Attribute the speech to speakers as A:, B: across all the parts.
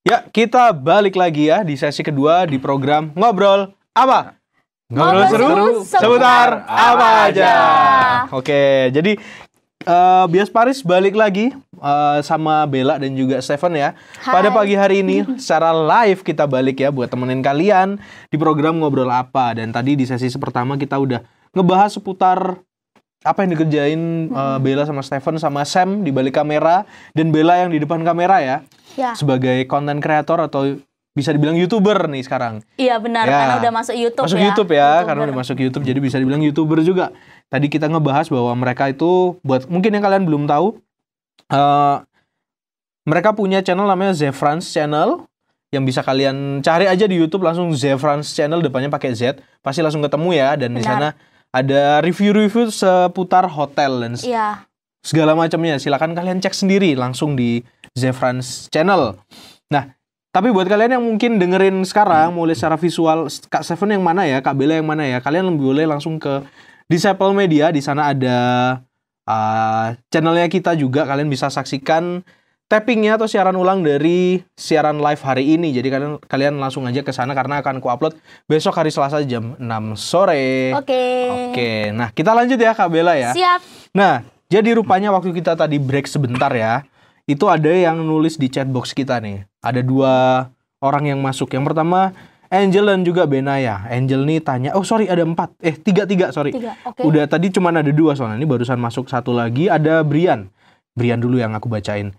A: Ya, kita balik lagi ya di sesi kedua di program Ngobrol Apa? Ngobrol seru seputar apa aja. Oke, jadi Bias Paris balik lagi sama Bella dan juga Stephen ya. Pada pagi hari ini secara live kita balik ya buat temenin kalian di program Ngobrol Apa. Dan tadi di sesi pertama kita udah ngebahas seputar apa yang dikerjain Bella sama Stephen sama Sam di balik kamera dan Bella yang di depan kamera ya. Sebagai content creator atau bisa dibilang YouTuber nih sekarang.
B: Iya benar,
A: ya,
B: karena udah masuk YouTube
A: masuk
B: ya.
A: YouTube ya, karena udah masuk YouTube jadi bisa dibilang YouTuber juga. Tadi kita ngebahas bahwa mereka itu buat mungkin yang kalian belum tahu, mereka punya channel namanya Zefrans Channel yang bisa kalian cari aja di YouTube langsung Zefrans Channel, depannya pakai Z, pasti langsung ketemu ya. Dan di sana ada review-review seputar hotel dan segala macamnya. Silakan kalian cek sendiri langsung di Zefrans Channel. Nah, tapi buat kalian yang mungkin dengerin sekarang, mulai secara visual, Kak Stephen yang mana ya, Kak Bella yang mana ya, kalian boleh langsung ke Disciple Media. Di sana ada channelnya kita juga, kalian bisa saksikan tappingnya atau siaran ulang dari siaran live hari ini. Jadi kalian langsung aja ke sana karena akan ku-upload besok hari Selasa jam 6 sore. Oke. Nah, kita lanjut ya Kak Bella ya.
B: Siap.
A: Nah, jadi rupanya waktu kita tadi break sebentar ya, itu ada yang nulis di chatbox kita nih. Ada 2 orang yang masuk. Yang pertama Angel dan juga Benaya. Angel nih tanya, ada 3 sorry.
B: 3, okay.
A: Udah tadi cuma ada 2 soalnya. Ini barusan masuk 1 lagi. Ada Brian dulu yang aku bacain.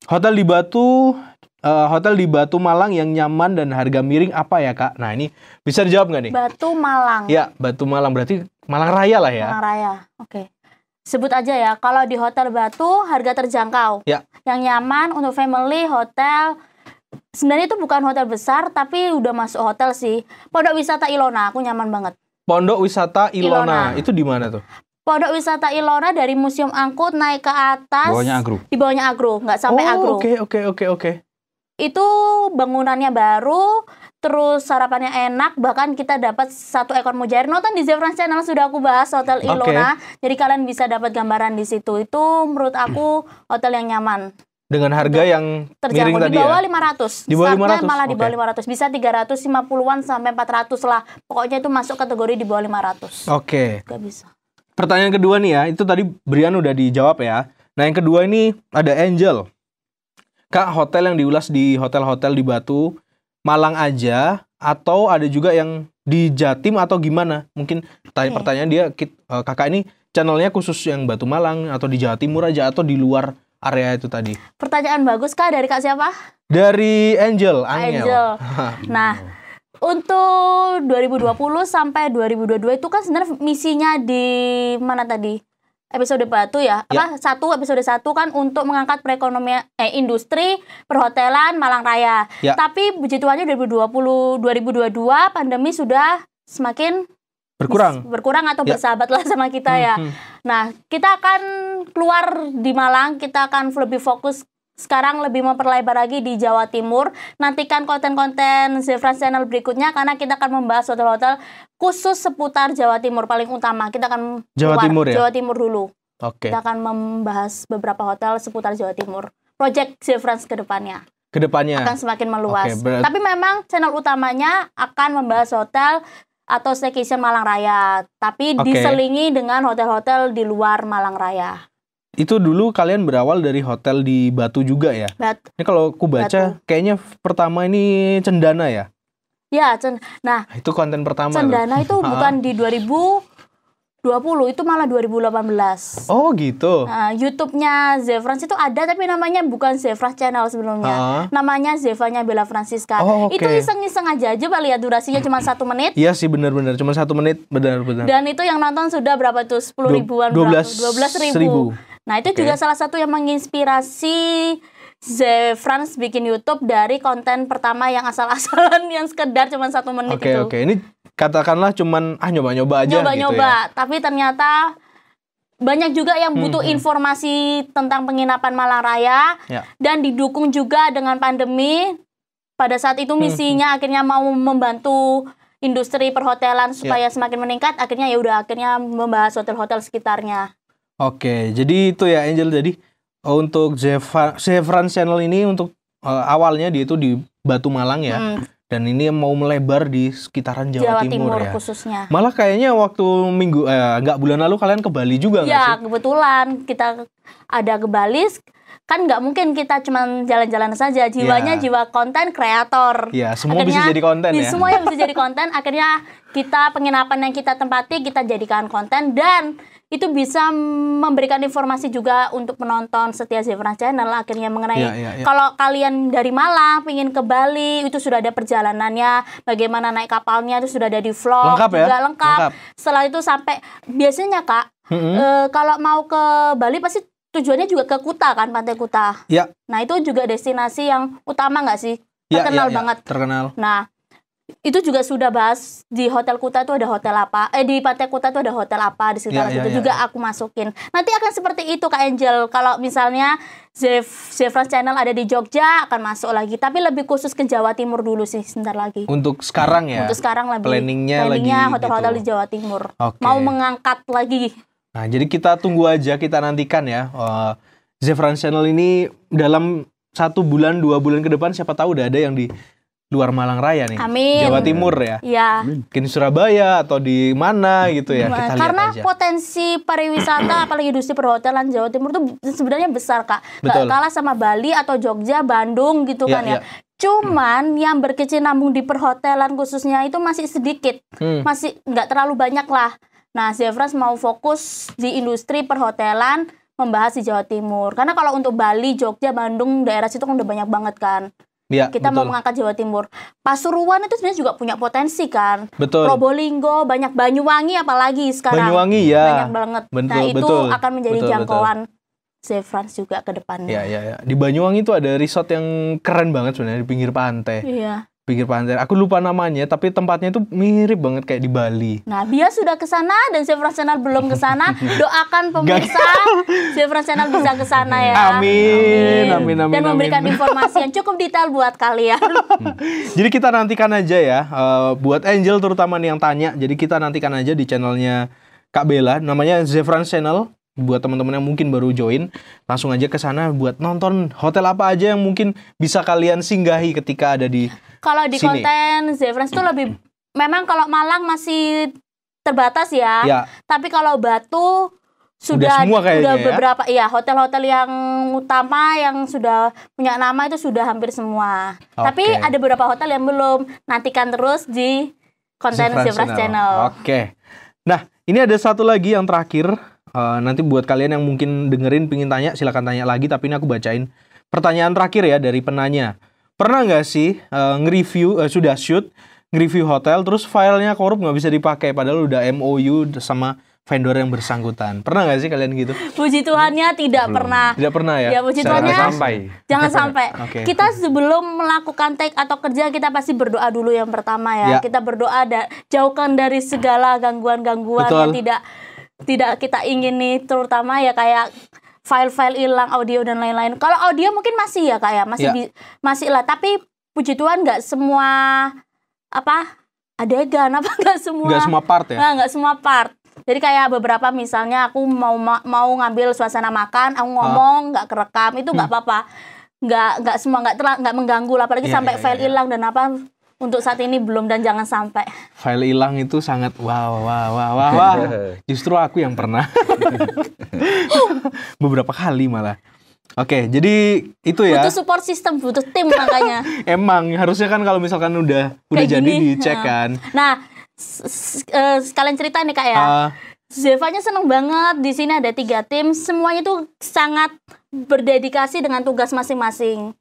A: Hotel di Batu Malang yang nyaman dan harga miring apa ya Kak? Nah ini bisa dijawab nggak nih?
B: Batu Malang.
A: Ya, Batu Malang berarti Malang Raya lah ya.
B: Malang Raya, oke. Sebut aja ya, kalau di Hotel Batu harga terjangkau.
A: Ya.
B: Yang nyaman untuk family, hotel. Sebenarnya itu bukan hotel besar, tapi udah masuk hotel sih. Pondok Wisata Ilona, aku nyaman banget.
A: Pondok Wisata Ilona. Itu di mana tuh?
B: Pondok Wisata Ilona dari Museum Angkut naik ke atas. Di bawahnya Agro, nggak sampai Agro.
A: Oke.
B: Itu bangunannya baru, terus sarapannya enak, bahkan kita dapat 1 ekor mujair. Nonton di Zefrans Channel sudah aku bahas Hotel Ilona, jadi kalian bisa dapat gambaran di situ. Itu menurut aku hotel yang nyaman.
A: Dengan harga yang miring tadi
B: di bawah
A: ya?
B: 500.
A: Di bawah 500?
B: Malah di bawah 500. Bisa 350-an sampai 400 lah. Pokoknya itu masuk kategori di bawah 500.
A: Oke.
B: Gak bisa.
A: Pertanyaan kedua nih ya, itu tadi Brian udah dijawab ya. Nah yang kedua ini ada Angel. Kak, hotel yang diulas di hotel-hotel di Batu Malang aja atau ada juga yang di Jatim atau gimana? Mungkin pertanyaan dia, kakak ini channelnya khusus yang Batu Malang atau di Jawa Timur aja atau di luar area itu tadi?
B: Pertanyaan bagus Kak, dari Kak siapa?
A: Dari Angel.
B: Nah, untuk 2020 sampai 2022 itu kan sebenarnya misinya di mana tadi? Episode Batu ya. Episode 1 kan untuk mengangkat perekonomian industri perhotelan Malang Raya. Tapi puji Tuhannya 2022 pandemi sudah semakin berkurang atau bersahabat lah sama kita ya. Nah, kita akan keluar di Malang, kita akan lebih fokus sekarang, lebih memperlebar lagi di Jawa Timur. Nantikan konten-konten Zefrans Channel berikutnya karena kita akan membahas hotel-hotel khusus seputar Jawa Timur paling utama. Kita akan
A: Jawa
B: Timur dulu.
A: Oke.
B: Kita akan membahas beberapa hotel seputar Jawa Timur. Project Zefrans kedepannya akan semakin meluas. Tapi memang channel utamanya akan membahas hotel atau staycation Malang Raya, tapi diselingi dengan hotel-hotel di luar Malang Raya.
A: Itu dulu kalian berawal dari hotel di Batu juga ya? Ini kalau aku baca kayaknya pertama ini Cendana ya?
B: Ya, nah
A: itu konten pertama.
B: Cendana itu bukan di 2020, itu malah 2018.
A: Oh gitu.
B: Nah, YouTube-nya Zefrans itu ada, tapi namanya bukan Zefrans Channel sebelumnya. Namanya Zevanya Bella Francisca.
A: Okay.
B: Itu iseng-iseng aja coba lihat durasinya cuma 1 menit.
A: Iya sih benar-benar cuma 1 menit, benar.
B: Dan itu yang nonton sudah berapa tuh? 10 ribuan, 12.000. Nah itu juga salah satu yang menginspirasi Zefrans bikin YouTube dari konten pertama yang asal-asalan yang sekedar cuma 1 menit itu.
A: Oke. Ini katakanlah cuman nyoba-nyoba aja gitu ya.
B: Tapi ternyata banyak juga yang butuh informasi tentang penginapan Malang Raya dan didukung juga dengan pandemi. Pada saat itu misinya akhirnya mau membantu industri perhotelan supaya semakin meningkat. Akhirnya akhirnya membahas hotel-hotel sekitarnya. Oke,
A: jadi itu ya Angel. Jadi untuk Zefrans Channel ini untuk awalnya dia itu di Batu Malang ya. Dan ini mau melebar di sekitaran Jawa Timur ya.
B: Khususnya.
A: Malah kayaknya waktu nggak bulan lalu kalian ke Bali juga nggak sih?
B: Ya kebetulan kita ada ke Bali. Kan nggak mungkin kita cuma jalan-jalan saja. Jiwanya jiwa konten kreator.
A: Ya, semua bisa jadi konten ya.
B: Semua yang bisa jadi konten. Akhirnya kita penginapan yang kita tempati kita jadikan konten dan itu bisa memberikan informasi juga untuk penonton setia Zefran Channel akhirnya mengenai kalau kalian dari Malang ingin ke Bali itu sudah ada perjalanannya, bagaimana naik kapalnya itu sudah ada di vlog lengkap. Setelah itu sampai biasanya Kak kalau mau ke Bali pasti tujuannya juga ke Kuta kan, Pantai Kuta.
A: Ya.
B: Nah itu juga destinasi yang utama nggak sih? Terkenal banget.
A: Terkenal.
B: Nah itu juga sudah bahas di Hotel Kuta itu ada hotel apa, di Pantai Kuta itu ada hotel apa di sekitar situ juga aku masukin. Nanti akan seperti itu Kak Angel. Kalau misalnya Zefran Channel ada di Jogja akan masuk lagi, tapi lebih khusus ke Jawa Timur dulu sih sebentar lagi.
A: Untuk sekarang ya.
B: Untuk sekarang lebih.
A: Planningnya
B: hotel-hotel
A: gitu.
B: di Jawa Timur.
A: Okay.
B: Mau mengangkat lagi.
A: Nah jadi kita tunggu aja, kita nantikan ya. Zefran Channel ini dalam 1 bulan 2 bulan ke depan siapa tahu udah ada yang di luar Malang Raya nih.
B: Amin.
A: Jawa Timur ya.
B: Iya.
A: Mungkin Surabaya atau di mana gitu ya. Kita lihat
B: karena
A: aja.
B: Potensi pariwisata apalagi industri perhotelan Jawa Timur tuh sebenarnya besar Kak.
A: Betul.
B: Gak kalah sama Bali atau Jogja, Bandung gitu kan ya. Cuman yang berkecimpung di perhotelan khususnya itu masih sedikit. Masih nggak terlalu banyak lah. Nah, Zefran mau fokus di industri perhotelan membahas di Jawa Timur. Karena kalau untuk Bali, Jogja, Bandung, daerah situ kan udah banyak banget kan.
A: Ya,
B: kita
A: betul.
B: mau mengangkat Jawa Timur. Pasuruan itu sebenarnya juga punya potensi kan.
A: Betul.
B: Probolinggo, banyak Banyuwangi apalagi sekarang.
A: Banyuwangi ya.
B: Banyak banget.
A: Betul,
B: nah itu
A: betul.
B: akan menjadi jangkauan Zefran juga ke depannya.
A: Ya. Di Banyuwangi itu ada resort yang keren banget sebenarnya di pinggir pantai.
B: Iya.
A: Pinggir pantai. Aku lupa namanya, tapi tempatnya itu mirip banget kayak di Bali.
B: Nah, Bias sudah ke sana dan Zefran Channel belum ke sana. Doakan pemirsa Zefran Channel bisa ke sana ya.
A: Amin.
B: Dan memberikan informasi yang cukup detail buat kalian.
A: Jadi kita nantikan aja ya, buat Angel terutama nih yang tanya. Jadi kita nantikan aja di channelnya Kak Bella, namanya Zefran Channel. Buat teman-teman yang mungkin baru join, langsung aja ke sana buat nonton hotel apa aja yang mungkin bisa kalian singgahi ketika ada di
B: kalau di
A: sini.
B: Konten Zefran itu lebih, memang kalau Malang masih terbatas ya. Tapi kalau Batu sudah beberapa hotel-hotel yang utama yang sudah punya nama itu sudah hampir semua. Tapi ada beberapa hotel yang belum. Nantikan terus di konten Zefran Channel.
A: Oke. Nah, ini ada satu lagi yang terakhir. Nanti buat kalian yang mungkin dengerin pingin tanya, silakan tanya lagi. Tapi ini aku bacain pertanyaan terakhir ya dari penanya. Pernah nggak sih sudah shoot nge-review hotel terus filenya korup nggak bisa dipakai padahal udah MOU sama vendor yang bersangkutan? Pernah nggak sih kalian gitu?
B: Puji Tuhannya tidak pernah.
A: Tidak pernah ya?
B: Ya puji Tuhannya jangan sampai. Kita sebelum melakukan take atau kerja kita pasti berdoa dulu yang pertama ya. Kita berdoa jauhkan dari segala gangguan-gangguan yang tidak kita ingini, terutama ya kayak file-file hilang, audio dan lain-lain. Kalau audio mungkin masih ya Kak ya, masih lah. Tapi puji Tuhan nggak semua adegan nggak semua
A: part ya.
B: Nah, nggak semua part. Jadi kayak beberapa misalnya aku mau ngambil suasana makan, aku ngomong nggak kerekam itu nggak apa-apa. Nggak semua nggak mengganggu lah, apalagi sampai file hilang dan apa. Untuk saat ini belum dan jangan sampai.
A: File hilang itu sangat wah. Justru aku yang pernah. Beberapa kali malah. Oke, jadi itu ya.
B: Butuh support system, butuh tim makanya.
A: Emang harusnya kan kalau misalkan udah jadi dicek kan.
B: Nah, sekalian cerita nih Kak ya. Zevanya seneng banget di sini ada 3 tim, semuanya tuh sangat berdedikasi dengan tugas masing-masing.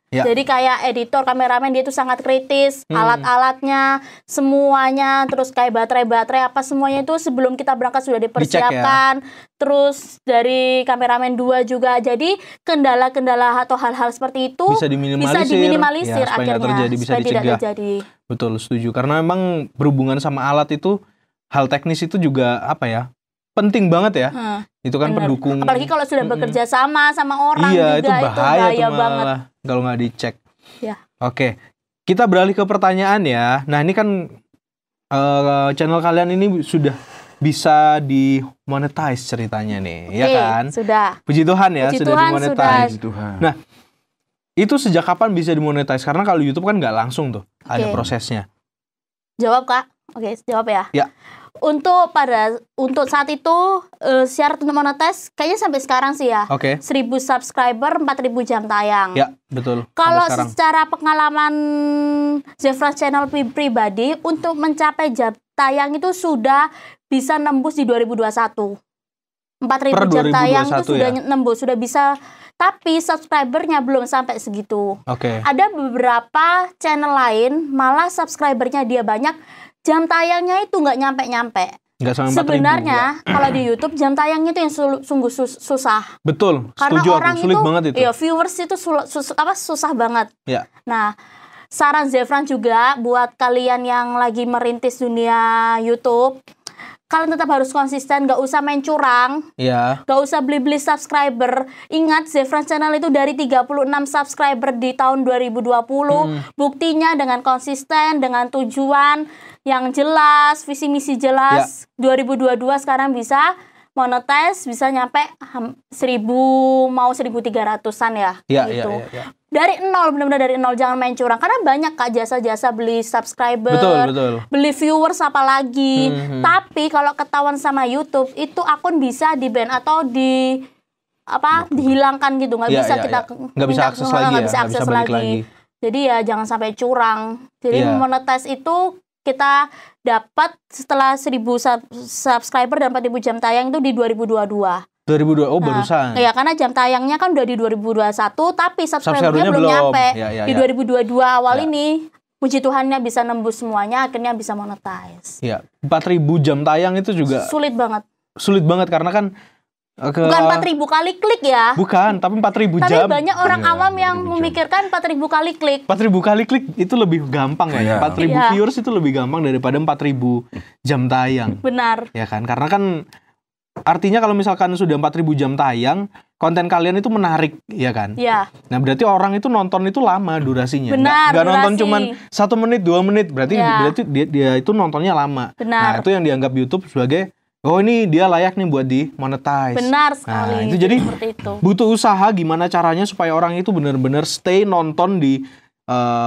B: Jadi kayak editor, kameramen dia tuh sangat kritis, alat-alatnya, semuanya, terus kayak baterai apa semuanya itu sebelum kita berangkat sudah dipersiapkan. Terus dari kameramen 2 juga. Jadi kendala-kendala atau hal-hal seperti itu bisa diminimalisir
A: supaya
B: akhirnya,
A: bisa
B: supaya
A: dicegah.
B: tidak terjadi.
A: Betul, setuju. Karena memang berhubungan sama alat itu, hal teknis itu juga penting banget ya. Itu kan pendukung.
B: Apalagi kalau sudah bekerja sama orang juga
A: itu bahaya
B: banget
A: kalau nggak dicek.
B: Ya.
A: Oke, kita beralih ke pertanyaan ya. Nah ini kan channel kalian ini sudah bisa di monetize ceritanya nih, ya kan?
B: Sudah.
A: Puji Tuhan ya,
B: Puji
A: sudah
B: Tuhan,
A: di monetize.
B: sudah.
A: Nah, Itu sejak kapan bisa dimonetize? Karena kalau YouTube kan nggak langsung tuh, ada
B: Oke.
A: prosesnya.
B: Jawab Kak. Oke, jawab ya.
A: Ya.
B: Untuk saat itu syarat untuk monetize kayaknya sampai sekarang sih ya.
A: Oke.
B: 1.000 subscriber, 4.000 jam tayang.
A: Ya, betul.
B: Kalau
A: Sampai sekarang.
B: secara pengalaman Zefran channel pribadi untuk mencapai jam tayang itu sudah bisa nembus di 2021. 4.000
A: Per
B: jam tayang
A: 2021
B: itu sudah
A: ya?
B: nembus, sudah bisa. Tapi subscribernya belum sampai segitu.
A: Oke.
B: Ada beberapa channel lain malah subscribernya dia banyak, jam tayangnya itu nggak nyampe-nyampe.
A: Nggak sampai 4.000.
B: Sebenarnya kalau di YouTube jam tayangnya itu yang sungguh susah.
A: Betul.
B: Karena
A: Setuju
B: orang
A: aku. Sulit
B: itu,
A: banget itu.
B: iya, viewers itu susah banget.
A: Ya.
B: Nah, saran Zefran juga buat kalian yang lagi merintis dunia YouTube, kalian tetap harus konsisten, nggak usah main curang,
A: Ya.
B: nggak usah beli-beli subscriber. Ingat, Zefran channel itu dari 36 subscriber di tahun 2020. Buktinya dengan konsisten, dengan tujuan yang jelas, visi misi jelas. 2022 sekarang bisa monetize, bisa nyampe 1.000, mau 1.300-an ya.
A: Iya,
B: gitu.
A: iya.
B: Dari nol, benar-benar dari nol, jangan main curang. Karena banyak Kak jasa-jasa beli subscriber,
A: Betul.
B: beli viewers apalagi. Tapi kalau ketahuan sama YouTube, itu akun bisa di-ban atau dihilangkan gitu. Nggak
A: Iya,
B: bisa
A: iya,
B: kita
A: iya. Nggak bisa akses lagi
B: nggak
A: ya,
B: bisa
A: nggak
B: akses
A: bisa balik
B: lagi.
A: lagi.
B: Jadi ya jangan sampai curang. Jadi
A: Iya.
B: monetize itu kita dapat setelah 1.000 subscriber dan 4.000 jam tayang itu di 2022.
A: 2002. Oh,
B: Nah,
A: barusan.
B: ya karena jam tayangnya kan udah di 2021, tapi subscribernya
A: Subscribernya
B: belum
A: belum.
B: nyampe.
A: Ya,
B: Di
A: ya.
B: 2022 awal
A: Ya.
B: ini, puji Tuhannya bisa nembus semuanya, akhirnya bisa monetize.
A: Iya. 4.000 jam tayang itu juga
B: Sulit banget.
A: sulit banget karena kan
B: Bukan 4.000 kali klik ya.
A: Bukan, tapi 4.000
B: Tapi
A: jam.
B: banyak orang
C: Iya,
B: awam yang
C: 4.000 jam.
B: memikirkan 4.000 kali klik.
A: 4.000 kali klik itu lebih gampang ya.
C: Iya.
A: 4.000
B: Iya.
A: viewers itu lebih gampang daripada 4.000 jam tayang.
B: Benar.
A: Ya kan? Karena kan artinya kalau misalkan sudah 4.000 jam tayang, konten kalian itu menarik, ya kan?
B: Ya,
A: Nah, berarti orang itu nonton itu lama durasinya.
B: Benar,
A: Nggak nonton
B: durasi.
A: cuman 1 menit, 2 menit. Berarti
B: Ya.
A: berarti dia itu nontonnya lama.
B: Benar.
A: Nah, itu yang dianggap YouTube sebagai oh ini dia layak nih buat di monetize.
B: benar sekali.
A: Nah, itu jadi
B: seperti itu.
A: butuh usaha gimana caranya supaya orang itu benar-benar stay nonton di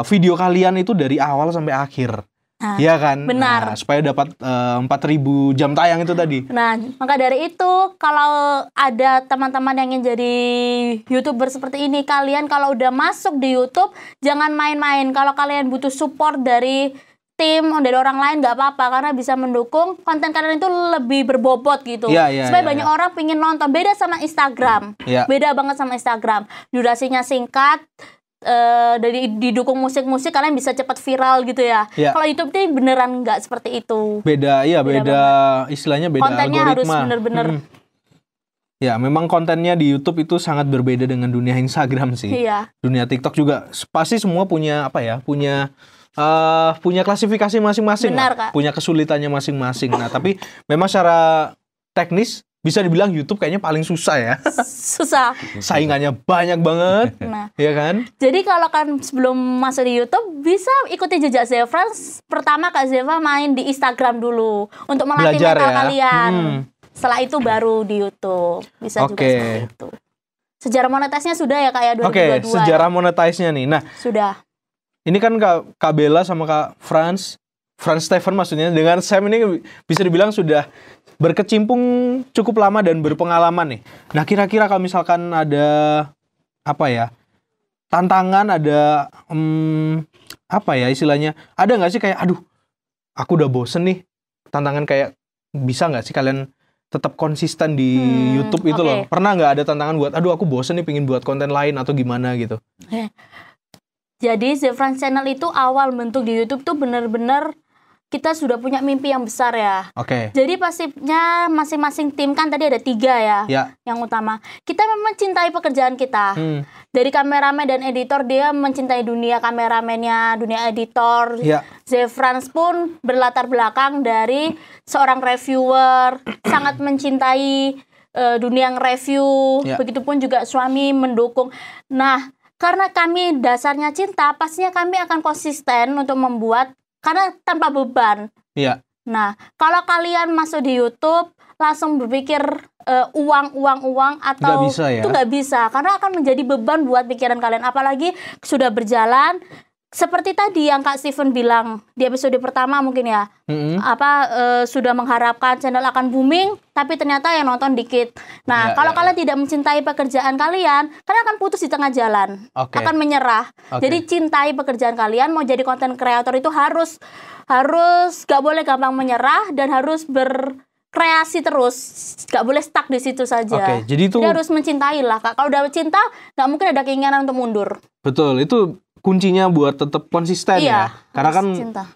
A: video kalian itu dari awal sampai akhir.
B: Nah,
A: Iya kan?
B: benar.
A: Nah, supaya dapat 4.000 jam tayang itu tadi.
B: Nah, maka dari itu kalau ada teman-teman yang ingin jadi YouTuber seperti ini, kalian kalau udah masuk di YouTube jangan main-main. Kalau kalian butuh support dari tim, dari orang lain nggak apa-apa karena bisa mendukung konten kalian itu lebih berbobot gitu.
A: Iya, iya,
B: supaya
A: iya,
B: banyak
A: iya.
B: orang pingin nonton. Beda sama Instagram.
A: Iya.
B: Beda banget sama Instagram. Durasinya singkat. Dari didukung musik-musik kalian bisa cepat viral gitu ya.
A: Iya.
B: Kalau YouTube ini beneran nggak seperti itu.
A: Beda
B: Beda
A: istilahnya beda
B: Kontennya harus
A: algoritma.
B: bener-bener
A: Ya, memang kontennya di YouTube itu sangat berbeda dengan dunia Instagram sih.
B: iya.
A: Dunia TikTok juga pasti semua punya apa ya? Punya klasifikasi masing-masing
B: Benar,
A: lah.
B: Kak.
A: Punya kesulitannya masing-masing. Nah, tapi memang secara teknis bisa dibilang YouTube kayaknya paling susah ya.
B: Susah.
A: Saingannya banyak banget.
B: Nah,
A: Ya kan?
B: jadi kalau kan sebelum masuk di YouTube bisa ikuti jejak Zefran. Pertama Kak Zeva main di Instagram dulu untuk melatih
A: Belajar
B: mental
A: ya.
B: kalian. Setelah itu baru di YouTube. Bisa juga
A: Oke.
B: seperti itu. Sejarah monetisnya sudah ya Kak ya 2022.
A: Oke, sejarah monetize-nya nih. Nah,
B: Sudah.
A: ini kan Kak Bella sama Kak Franz Stephen maksudnya dengan Sam ini bisa dibilang sudah berkecimpung cukup lama dan berpengalaman nih. Nah, kira-kira kalau misalkan ada apa ya? Tantangan ada apa ya istilahnya? Ada nggak sih kayak aduh, aku udah bosen nih. Tantangan kayak bisa nggak sih kalian tetap konsisten di YouTube itu
B: oke.
A: loh? Pernah nggak ada tantangan buat aduh aku bosen nih pengen buat konten lain atau gimana gitu?
B: Jadi Zefran Channel itu awal bentuk di YouTube tuh bener-bener kita sudah punya mimpi yang besar ya.
A: Oke.
B: Jadi pastinya masing-masing tim kan tadi ada 3 ya,
A: Ya.
B: yang utama. Kita memang mencintai pekerjaan kita. Dari kameramen dan editor dia mencintai dunia kameramennya, dunia editor.
A: Ya.
B: Zefran pun berlatar belakang dari seorang reviewer, sangat mencintai dunia nge-review.
A: Ya.
B: Begitupun juga suami mendukung. Nah, karena kami dasarnya cinta, pastinya kami akan konsisten untuk membuat karena tanpa beban.
A: Iya.
B: Nah, kalau kalian masuk di YouTube langsung berpikir uang atau
A: Nggak bisa ya?
B: itu nggak bisa, karena akan menjadi beban buat pikiran kalian, apalagi sudah berjalan seperti tadi yang Kak Steven bilang di episode pertama mungkin ya, sudah mengharapkan channel akan booming tapi ternyata yang nonton dikit. Nah, kalau kalian tidak mencintai pekerjaan kalian akan putus di tengah jalan, akan menyerah. Jadi cintai pekerjaan kalian, mau jadi konten kreator itu harus gak boleh gampang menyerah dan harus kreasi terus, gak boleh stuck di situ saja.
A: Jadi
B: harus mencintai lah, Kak. Kalau udah cinta, nggak mungkin ada keinginan untuk mundur.
A: Betul, itu kuncinya buat tetap konsisten ya. Karena kan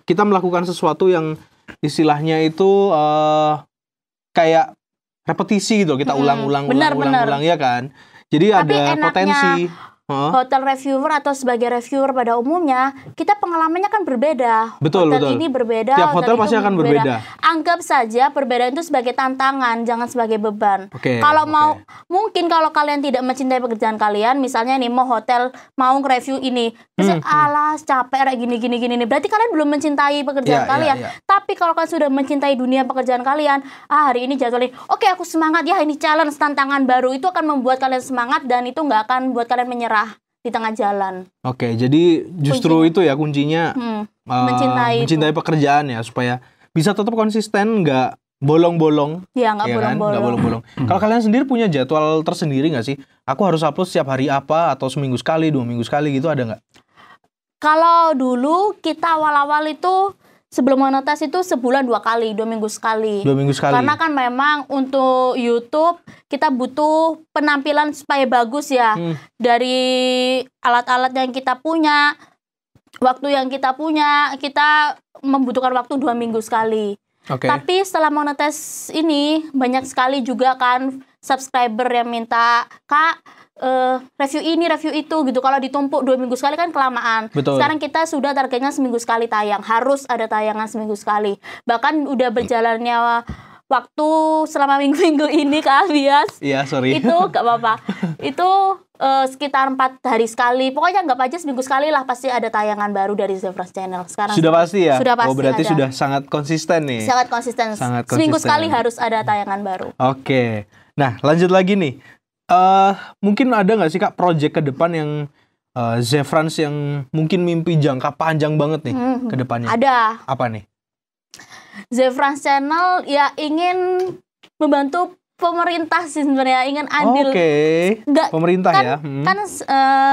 A: kita melakukan sesuatu yang istilahnya itu kayak repetisi gitu, kita ulang ya kan. Jadi
B: tapi
A: ada potensi.
B: Hotel reviewer atau sebagai reviewer pada umumnya, kita pengalamannya kan berbeda.
A: Betul.
B: Ini berbeda,
A: tiap hotel pasti akan berbeda.
B: Anggap saja perbedaan itu sebagai tantangan, jangan sebagai beban. Mungkin kalau kalian tidak mencintai pekerjaan kalian, misalnya nih mau hotel, mau nge-review ini, alas capek gini, berarti kalian belum mencintai pekerjaan kalian. Tapi kalau kalian sudah mencintai dunia pekerjaan kalian, hari ini jadwalnya, oke, aku semangat ya, ini challenge, tantangan baru, itu akan membuat kalian semangat dan itu nggak akan buat kalian menyerah di tengah jalan.
A: Jadi justru itu ya kuncinya, mencintai pekerjaan ya, supaya bisa tetap konsisten, nggak bolong-bolong.
B: Ya, nggak
A: bolong-bolong. Kalau kalian sendiri punya jadwal tersendiri nggak sih? Aku harus upload setiap hari apa, atau seminggu sekali, 2 minggu sekali gitu, ada nggak?
B: Kalau dulu kita awal-awal itu sebelum monetas itu sebulan 2 kali, 2 minggu sekali.
A: 2 minggu sekali.
B: Karena kan memang untuk YouTube kita butuh penampilan supaya bagus ya. Dari alat-alat yang kita punya, waktu yang kita punya, kita membutuhkan waktu 2 minggu sekali. Tapi setelah monetas ini banyak sekali juga kan subscriber yang minta, Kak, review ini, review itu gitu. Kalau ditumpuk 2 minggu sekali kan kelamaan. Sekarang kita sudah targetnya seminggu sekali tayang. Harus ada tayangan seminggu sekali. Bahkan udah berjalannya waktu selama minggu-minggu ini, Kak Bias.
A: Iya, sorry.
B: Itu gak apa-apa. Itu sekitar 4 hari sekali. Pokoknya anggap aja seminggu sekali lah pasti ada tayangan baru dari Zefrans Channel. Sekarang
A: sudah pasti ya?
B: Sudah pasti
A: berarti
B: ada.
A: Sudah sangat konsisten nih.
B: Sangat konsisten. Seminggu sekali harus ada tayangan baru.
A: Nah, lanjut lagi nih. Mungkin ada nggak sih, Kak, project ke depan yang Zefrans yang mungkin mimpi jangka panjang banget nih ke depannya?
B: Ada.
A: Apa nih?
B: Zefrans Channel ya ingin membantu pemerintah sih sebenarnya, ingin adil.
A: Pemerintah
B: kan,
A: ya.
B: Kan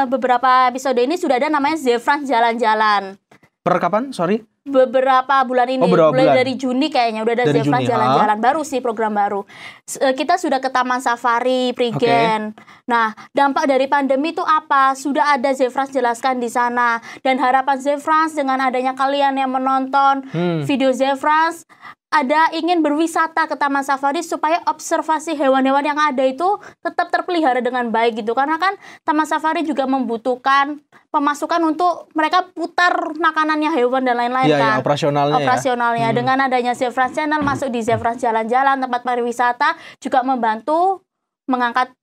B: beberapa episode ini sudah ada namanya Zefrans Jalan-Jalan.
A: Per kapan? Sorry?
B: Beberapa bulan ini, mulai dari Juni kayaknya udah ada Zefrans Jalan-Jalan. Baru sih, program baru. Kita sudah ke Taman Safari, Prigen. Nah, dampak dari pandemi itu apa? Sudah ada Zefrans jelaskan di sana. Dan harapan Zefrans dengan adanya kalian yang menonton video Zefrans, ada ingin berwisata ke Taman Safari supaya observasi hewan-hewan yang ada itu tetap terpelihara dengan baik gitu. Karena kan Taman Safari juga membutuhkan pemasukan untuk mereka putar makanannya hewan dan lain-lain kan. Operasionalnya. Dengan adanya Zefrans Channel masuk di Zefrans Jalan-Jalan, tempat pariwisata juga membantu mengangkat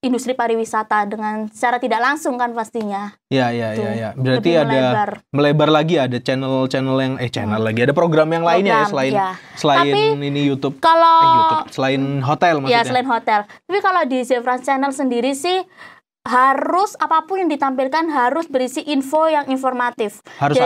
B: industri pariwisata dengan secara tidak langsung kan pastinya.
A: Iya. Berarti ada melebar lagi, ada channel-channel yang lagi, ada program yang lainnya ya selain
B: tapi,
A: ini YouTube.
B: Kalau
A: selain hotel maksudnya.
B: Ya, selain hotel. Tapi kalau di Zefrans Channel sendiri sih harus apapun yang ditampilkan harus berisi info yang informatif. Harus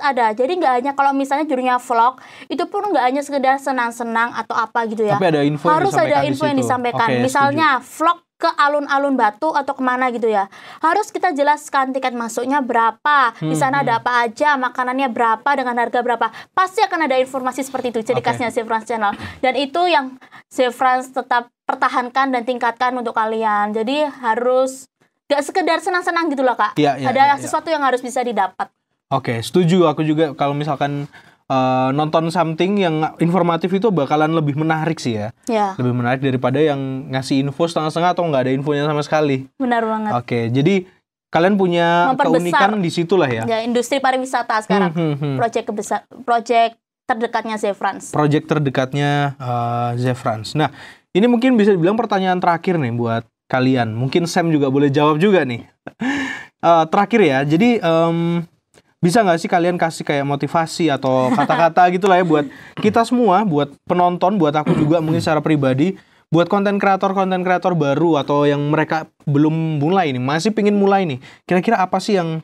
B: ada. Jadi nggak hanya kalau misalnya judulnya vlog, itu pun nggak hanya sekedar senang-senang atau apa gitu ya.
A: Tapi ada info
B: harus ada info yang disampaikan. Misalnya vlog ke alun-alun Batu atau kemana gitu ya, harus kita jelaskan tiket masuknya berapa, di sana ada apa aja, makanannya berapa, dengan harga berapa. Pasti akan ada informasi seperti itu, ciri khasnya Zefrans Channel. Dan itu yang Zefrans tetap pertahankan dan tingkatkan untuk kalian. Jadi harus gak sekedar senang-senang gitu loh, Kak. Ada sesuatu yang harus bisa didapat.
A: Setuju. Aku juga kalau misalkan nonton something yang informatif itu bakalan lebih menarik sih ya. Lebih menarik daripada yang ngasih info setengah-setengah atau nggak ada infonya sama sekali.
B: Benar banget.
A: Jadi kalian punya keunikan di situlah ya.
B: Industri pariwisata sekarang. Project terdekatnya Zefrans.
A: Project terdekatnya Zefrans. Nah, ini mungkin bisa dibilang pertanyaan terakhir nih buat kalian. Mungkin Sam juga boleh jawab juga nih. Terakhir ya. Jadi bisa nggak sih kalian kasih kayak motivasi atau kata-kata gitu lah ya buat kita semua, buat penonton, buat aku juga mungkin secara pribadi, buat konten kreator baru atau yang mereka belum mulai nih, masih pingin mulai nih, kira-kira apa sih yang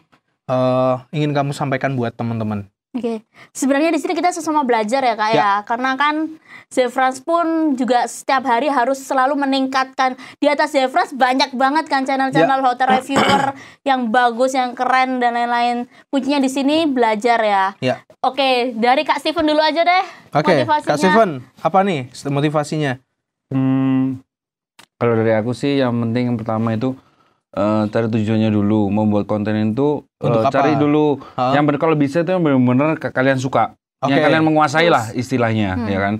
A: ingin kamu sampaikan buat teman-teman?
B: Oke, sebenarnya di sini kita sama belajar ya Kak ya, karena kan Zefrans pun juga setiap hari harus selalu meningkatkan. Di atas Zefrans banyak banget kan channel-channel hotel reviewer yang bagus, yang keren dan lain-lain. Kuncinya di sini belajar ya. Oke, dari Kak Steven dulu aja deh.
A: Oke, Kak Steven, apa nih motivasinya?
C: Kalau dari aku sih yang penting yang pertama itu cari tujuannya dulu. Membuat konten itu cari dulu yang kalau bisa itu yang benar-benar kalian suka, yang kalian menguasai lah istilahnya, ya kan.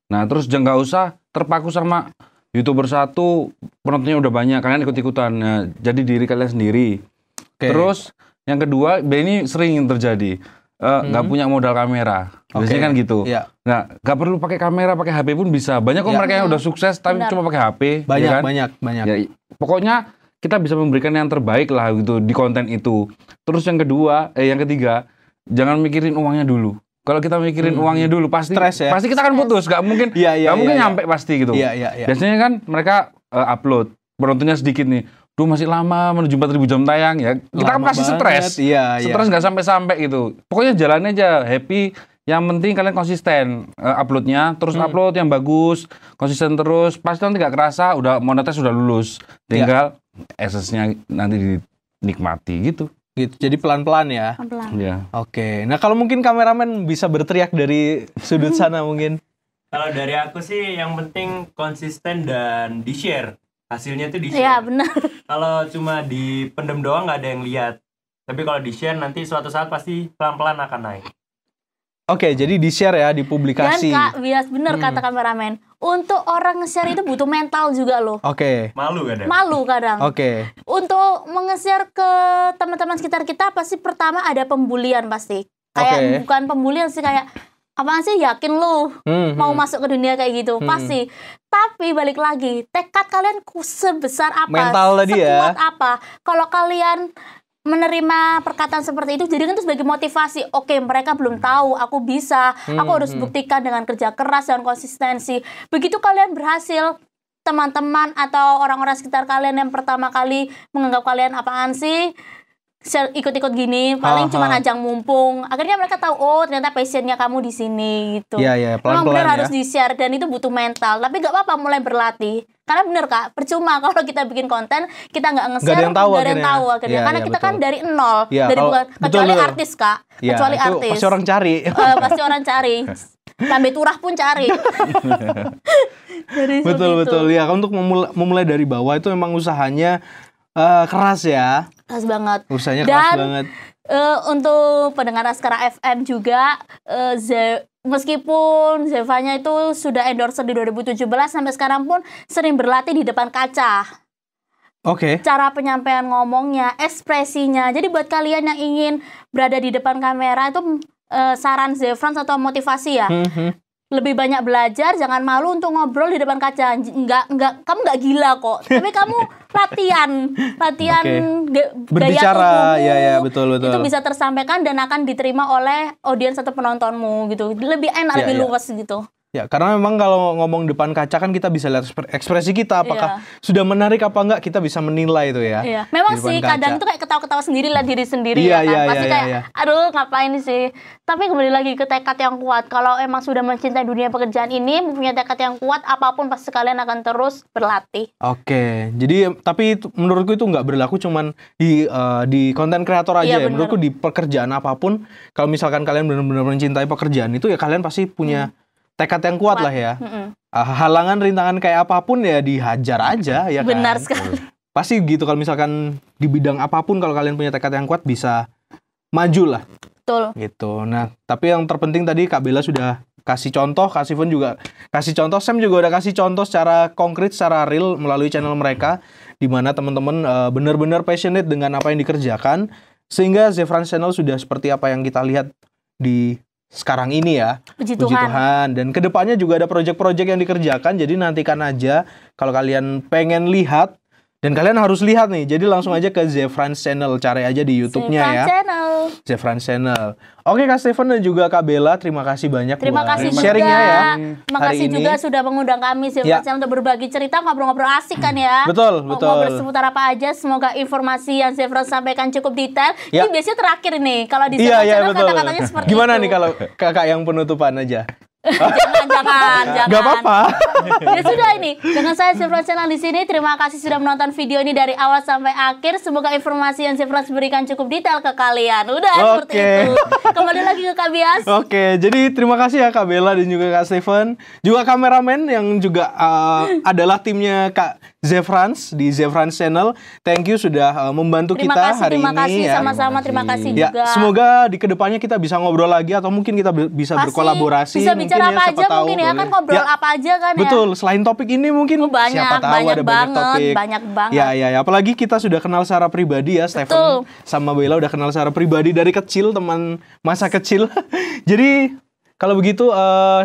C: Nah terus jangan nggak usah terpaku sama YouTuber satu, penontonnya udah banyak, kalian ikut-ikutan. Nah, jadi diri kalian sendiri. Terus yang kedua, ini sering terjadi, nggak punya modal kamera. Biasanya kan gitu. Nah, nggak perlu pakai kamera, pakai HP pun bisa. Banyak kok mereka yang udah sukses tapi cuma pakai HP.
A: Banyak,
C: ya kan?
A: banyak.
C: Ya, pokoknya kita bisa memberikan yang terbaik lah gitu di konten itu. Terus yang ketiga, jangan mikirin uangnya dulu. Kalau kita mikirin uangnya dulu pasti kita akan putus, nggak mungkin nyampe pasti gitu. Biasanya kan mereka upload, penontonnya sedikit nih. Duh masih lama menuju 4.000 jam tayang ya. Kita kan pasti stres. Stres nggak sampai-sampai gitu. Pokoknya jalannya aja happy. Yang penting kalian konsisten uploadnya, terus upload yang bagus, konsisten terus. Pasti nanti nggak kerasa udah monetis sudah lulus. Tinggal essence-nya nanti dinikmati gitu.
A: Jadi pelan-pelan ya.
C: Iya.
A: Oke. Nah, kalau mungkin kameramen bisa berteriak dari sudut sana mungkin.
D: Kalau dari aku sih yang penting konsisten dan di-share. Hasilnya tuh di-share.
B: Iya, benar.
D: Kalau cuma dipendem doang nggak ada yang lihat. Tapi kalau di-share nanti suatu saat pasti pelan-pelan akan naik.
A: Oke, jadi di-share ya, dipublikasi.
B: Dan Kak, bias bener kata kameramen. Untuk orang nge-share itu butuh mental juga loh. Malu kadang. Untuk nge-share ke teman-teman sekitar kita pasti pertama ada pembulian pasti. Kayak bukan pembulian sih, kayak apaan sih, yakin lu mau masuk ke dunia kayak gitu. Pasti. Tapi balik lagi, tekad kalian sebesar apa?
A: Mental tadi ya.
B: Sekuat apa? Kalau kalian menerima perkataan seperti itu, jadikan itu sebagai motivasi. Oke, mereka belum tahu, aku bisa. Aku harus buktikan dengan kerja keras dan konsistensi. Begitu kalian berhasil, teman-teman atau orang-orang sekitar kalian yang pertama kali menganggap kalian apaan sih, ikut-ikut gini, paling cuma ajang mumpung. Akhirnya mereka tahu, oh ternyata passionnya kamu di sini gitu.
A: Pelan-pelan
B: memang benar
A: ya.
B: harus di-share dan itu butuh mental. Tapi gak apa-apa mulai berlatih. Karena bener Kak, percuma kalau kita bikin konten kita nggak nge-share, nggak ada yang tahu akhirnya. Karena kita kan dari nol, dari bukan kecuali artis Kak, kecuali artis.
A: Pasti orang cari.
B: Pasti orang cari. Lambe turah pun cari.
A: Betul ya. Untuk memulai dari bawah itu memang usahanya keras ya.
B: Keras banget.
A: Usahanya keras banget.
B: Untuk pendengar Askara FM juga, meskipun Zevanya itu sudah endorser di 2017, sampai sekarang pun sering berlatih di depan kaca. Cara penyampaian ngomongnya, ekspresinya. Jadi buat kalian yang ingin berada di depan kamera itu saran Zefrans atau motivasi ya. Lebih banyak belajar, jangan malu untuk ngobrol di depan kaca. Kamu nggak gila kok. Tapi kamu latihan
A: berbicara,
B: gaya
A: betul.
B: Itu bisa tersampaikan dan akan diterima oleh audiens atau penontonmu gitu. Lebih enak, lebih luas gitu.
A: Ya, karena memang kalau ngomong depan kaca kan kita bisa lihat ekspresi kita, apakah sudah menarik apa enggak, kita bisa menilai itu ya.
B: Memang sih kadang itu kayak ketawa-ketawa sendiri lah diri sendiri ya kan. Pasti kayak aduh ngapain sih. Tapi kembali lagi ke tekad yang kuat. Kalau emang sudah mencintai dunia pekerjaan ini, mempunyai tekad yang kuat, apapun pasti kalian akan terus berlatih.
A: Jadi tapi menurutku itu nggak berlaku cuman di konten kreator aja ya. Menurutku di pekerjaan apapun, kalau misalkan kalian benar-benar mencintai pekerjaan itu ya kalian pasti punya tekad yang kuat lah ya. Halangan, rintangan kayak apapun ya dihajar aja ya kan.
B: Benar sekali.
A: Pasti gitu kalau misalkan di bidang apapun kalau kalian punya tekad yang kuat bisa maju lah.
B: Betul.
A: Gitu. Nah, tapi yang terpenting tadi Kak Bella sudah kasih contoh, Kak Steven juga kasih contoh, Sam juga udah kasih contoh secara konkret, secara real melalui channel mereka, di mana teman-teman benar-benar passionate dengan apa yang dikerjakan, sehingga Zefrans Channel sudah seperti apa yang kita lihat di sekarang ini ya.
B: Puji Tuhan.
A: Dan kedepannya juga ada proyek-proyek yang dikerjakan. Jadi nantikan aja kalau kalian pengen lihat Dan kalian harus lihat nih. Jadi langsung aja ke Zefrans Channel, cari aja di YouTube-nya ya. Zefrans Channel. Oke Kak Steven dan juga Kak Bella, terima kasih banyak
B: terima
A: buat
B: kasih
A: sharingnya ya.
B: Terima kasih juga sudah mengundang kami Zefrans Channel untuk berbagi cerita, ngobrol-ngobrol asik kan ya.
A: Betul.
B: Ngobrol seputar apa aja. Semoga informasi yang Zefrans sampaikan cukup detail. Ini biasanya terakhir nih kalau di Zefrans Channel kata-katanya seperti
A: Gimana
B: itu.
A: nih kalau kakak yang penutupan aja?
B: Jangan.
A: Gak apa-apa.
B: Ya sudah ini. Dengan saya Zefrans Channel di sini. Terima kasih sudah menonton video ini dari awal sampai akhir. Semoga informasi yang Zefrans berikan cukup detail ke kalian. Udah seperti itu. Kembali lagi ke Kak Bias.
A: Oke, jadi terima kasih ya Kak Bella dan juga Kak Steven. Juga kameramen yang juga adalah timnya Kak Zefrans di Zefrans Channel. Thank you sudah membantu kita hari ini.
B: Terima kasih sama-sama. Terima kasih juga.
A: Semoga di kedepannya kita bisa ngobrol lagi atau mungkin kita bisa berkolaborasi.
B: Bisa bicara apa aja mungkin ya, kan ngobrol apa aja kan ya.
A: Betul, selain topik ini mungkin siapa tahu ada banyak topik.
B: Banyak banget.
A: Ya, apalagi kita sudah kenal secara pribadi ya, Stephen sama Bella udah kenal secara pribadi dari kecil, teman masa kecil. Jadi kalau begitu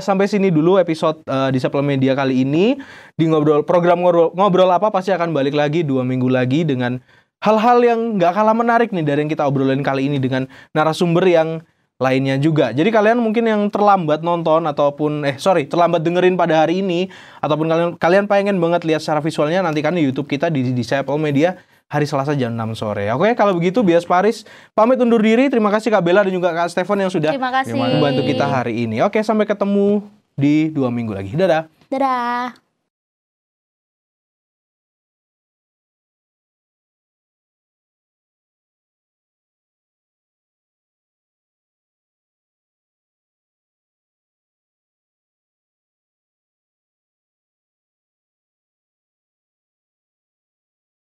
A: sampai sini dulu episode di Suplemen Media kali ini. Di program ngobrol apa pasti akan balik lagi 2 minggu lagi dengan hal-hal yang nggak kalah menarik nih dari yang kita obrolin kali ini dengan narasumber yang lainnya juga. Jadi kalian mungkin yang terlambat nonton ataupun terlambat dengerin pada hari ini ataupun kalian pengen banget lihat secara visualnya, nantikan di YouTube kita di Suplemen Media hari Selasa jam 6 sore. Oke, kalau begitu Bias Paris pamit undur diri. Terima kasih Kak Bella dan juga Kak Steven yang sudah membantu kita hari ini. Oke, sampai ketemu di 2 minggu lagi. Dadah.